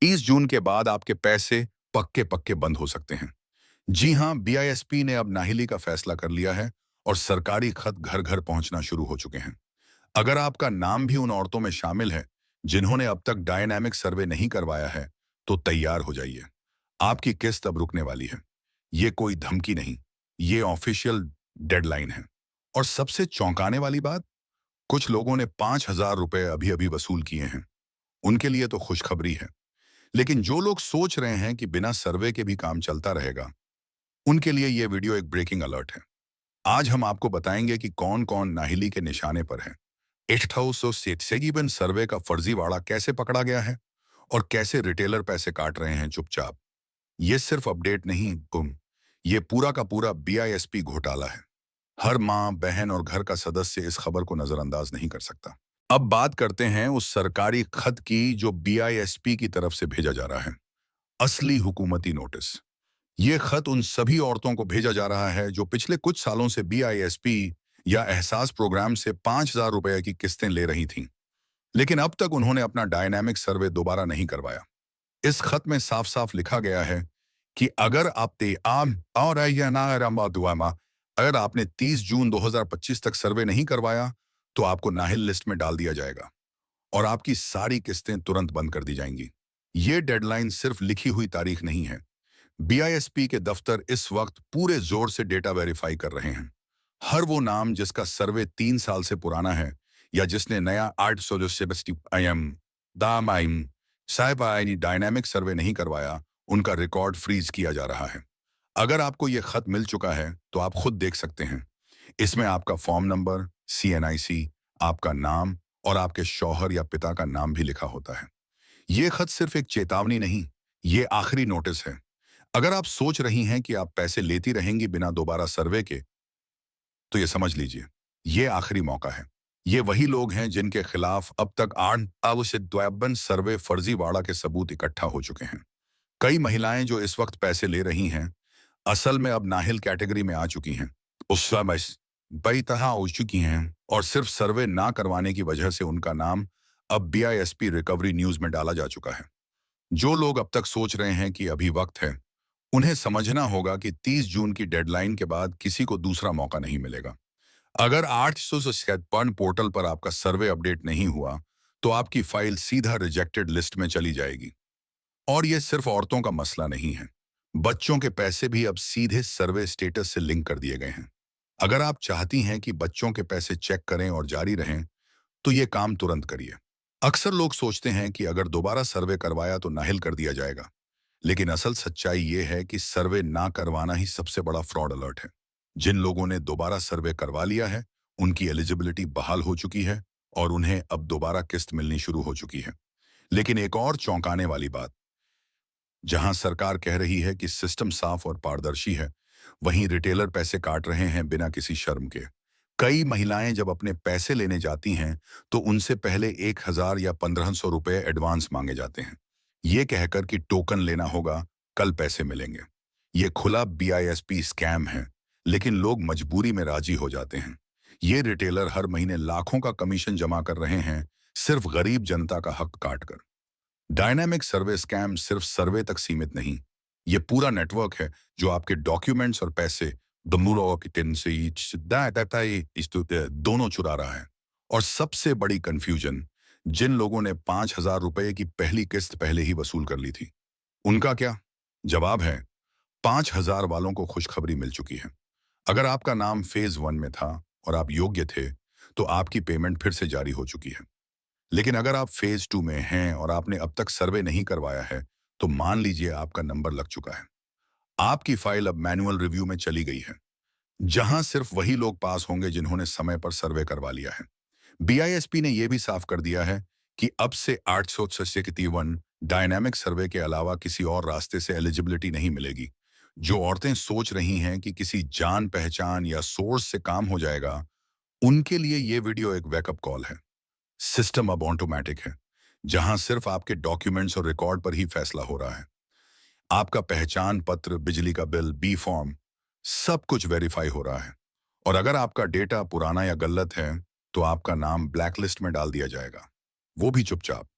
30 जून के बाद आपके पैसे पक्के पक्के बंद हो सकते हैं। जी हां, बीआईएसपी ने अब नाहिली का फैसला कर लिया है और सरकारी खत घर घर पहुंचना शुरू हो चुके हैं। अगर आपका नाम भी उन औरतों में शामिल है जिन्होंने अब तक डायनामिक सर्वे नहीं करवाया है, तो तैयार हो जाइए। आपकी किस्त अब रुकने वाली है। ये कोई धमकी नहीं, ये ऑफिशियल डेडलाइन है। और सबसे चौंकाने वाली बात, कुछ लोगों ने 5,000 रुपए अभी अभी वसूल किए हैं। उनके लिए तो खुशखबरी है। लेकिन जो लोग सोच रहे हैं कि बिना सर्वे के भी काम चलता रहेगा, उनके लिए यह वीडियो एक ब्रेकिंग अलर्ट है। आज हम आपको बताएंगे कि कौन कौन नाहिली के निशाने पर है, 8,000 सर्वे का फर्जीवाड़ा कैसे पकड़ा गया है और कैसे रिटेलर पैसे काट रहे हैं चुपचाप। ये सिर्फ अपडेट नहीं, ये पूरा का पूरा बीआईएसपी घोटाला है। हर माँ, बहन और घर का सदस्य इस खबर को नजरअंदाज नहीं कर सकता। अब बात करते हैं उस सरकारी खत की जो बीआईएसपी की तरफ से भेजा जा रहा है। असली हुकूमती नोटिस। ये खत उन सभी औरतों को भेजा जा रहा है जो पिछले कुछ सालों से बीआईएसपी या एहसास प्रोग्राम से 5,000 रुपए की किस्तें ले रही थीं, लेकिन अब तक उन्होंने अपना डायनामिक सर्वे दोबारा नहीं करवाया। इस खत में साफ साफ लिखा गया है कि अगर आपने 30 जून 2025 तक सर्वे नहीं करवाया, तो आपको नाहिल लिस्ट में डाल दिया जाएगा और आपकी सारी किस्तें तुरंत बंद कर दी जाएंगी। ये डेडलाइन सिर्फ लिखी हुई तारीख नहीं है। बीआईएसपी के दफ्तर इस वक्त पूरे जोर से डेटा वेरीफाई कर रहे हैं। हर वो नाम जिसका सर्वे 3 साल से पुराना है या जिसने नया 8 डायनामिक सर्वे नहीं करवाया, उनका रिकॉर्ड फ्रीज किया जा रहा है। अगर आपको यह खत मिल चुका है तो आप खुद देख सकते हैं। इसमें आपका फॉर्म नंबर, सीएनआईसी, आपका नाम और आपके शौहर या पिता का नाम भी लिखा होता है। ये खत सिर्फ एक चेतावनी नहीं, ये आखिरी नोटिस है। अगर आप सोच रही हैं कि आप पैसे लेती रहेंगी बिना दोबारा सर्वे के, तो ये समझ लीजिए, ये आखिरी मौका है। ये वही लोग हैं जिनके खिलाफ अब तक 8 सर्वे फर्जीवाड़ा के सबूत इकट्ठा हो चुके हैं। कई महिलाएं जो इस वक्त पैसे ले रही हैं, असल में अब नाहिल कैटेगरी में आ चुकी हैं। उस समय बेतहा हो चुकी हैं और सिर्फ सर्वे ना करवाने की वजह से उनका नाम अब बीआईएसपी रिकवरी न्यूज में डाला जा चुका है। जो लोग अब तक सोच रहे हैं कि अभी वक्त है, उन्हें समझना होगा कि 30 जून की डेडलाइन के बाद किसी को दूसरा मौका नहीं मिलेगा। अगर 857 पोर्टल पर आपका सर्वे अपडेट नहीं हुआ, तो आपकी फाइल सीधा रिजेक्टेड लिस्ट में चली जाएगी। और यह सिर्फ औरतों का मसला नहीं है, बच्चों के पैसे भी अब सीधे सर्वे स्टेटस से लिंक कर दिए गए हैं। अगर आप चाहती हैं कि बच्चों के पैसे चेक करें और जारी रहें, तो ये काम तुरंत करिए। अक्सर लोग सोचते हैं कि अगर दोबारा सर्वे करवाया तो नाहिल कर दिया जाएगा, लेकिन असल सच्चाई ये है कि सर्वे ना करवाना ही सबसे बड़ा फ्रॉड अलर्ट है। जिन लोगों ने दोबारा सर्वे करवा लिया है, उनकी एलिजिबिलिटी बहाल हो चुकी है और उन्हें अब दोबारा किस्त मिलनी शुरू हो चुकी है। लेकिन एक और चौंकाने वाली बात, जहां सरकार कह रही है कि सिस्टम साफ और पारदर्शी है, वहीं रिटेलर पैसे काट रहे हैं बिना किसी शर्म के। कई महिलाएं जब अपने पैसे लेने जाती हैं, तो उनसे पहले 1,000 या 1,500 रुपए एडवांस मांगे जाते हैं, ये कहकर कि टोकन लेना होगा, कल पैसे मिलेंगे। ये खुला बीआईएसपी स्कैम है, लेकिन लोग मजबूरी में राजी हो जाते हैं। ये रिटेलर हर महीने लाखों का कमीशन जमा कर रहे हैं, सिर्फ गरीब जनता का हक काटकर। डायनामिक सर्वे स्कैम सिर्फ सर्वे तक सीमित नहीं, ये पूरा नेटवर्क है जो आपके डॉक्यूमेंट्स और पैसे दोनों चुरा रहा है। और सबसे बड़ी कंफ्यूजन, जिन लोगों ने 5,000 रुपए की पहली किस्त पहले ही वसूल कर ली थी, उनका क्या? जवाब है, 5,000 वालों को खुशखबरी मिल चुकी है। अगर आपका नाम फेज 1 में था और आप योग्य थे, तो आपकी पेमेंट फिर से जारी हो चुकी है। लेकिन अगर आप फेज 2 में हैं और आपने अब तक सर्वे नहीं करवाया है, तो मान लीजिए आपका नंबर लग चुका है। आपकी फाइल अब मैनुअल रिव्यू में चली गई है, जहां सिर्फ वही लोग पास होंगे जिन्होंने समय पर सर्वे करवा लिया है। बीआईएसपी ने यह भी साफ कर दिया है कि अब से 861 डायनामिक सर्वे के अलावा किसी और रास्ते से एलिजिबिलिटी नहीं मिलेगी। जो औरतें सोच रही हैं कि किसी जान पहचान या सोर्स से काम हो जाएगा, उनके लिए ये वीडियो एक वेकअप कॉल है। सिस्टम अब ऑटोमेटिक है, जहां सिर्फ आपके डॉक्यूमेंट्स और रिकॉर्ड पर ही फैसला हो रहा है। आपका पहचान पत्र, बिजली का बिल, बी फॉर्म, सब कुछ वेरीफाई हो रहा है। और अगर आपका डेटा पुराना या गलत है, तो आपका नाम ब्लैकलिस्ट में डाल दिया जाएगा, वो भी चुपचाप।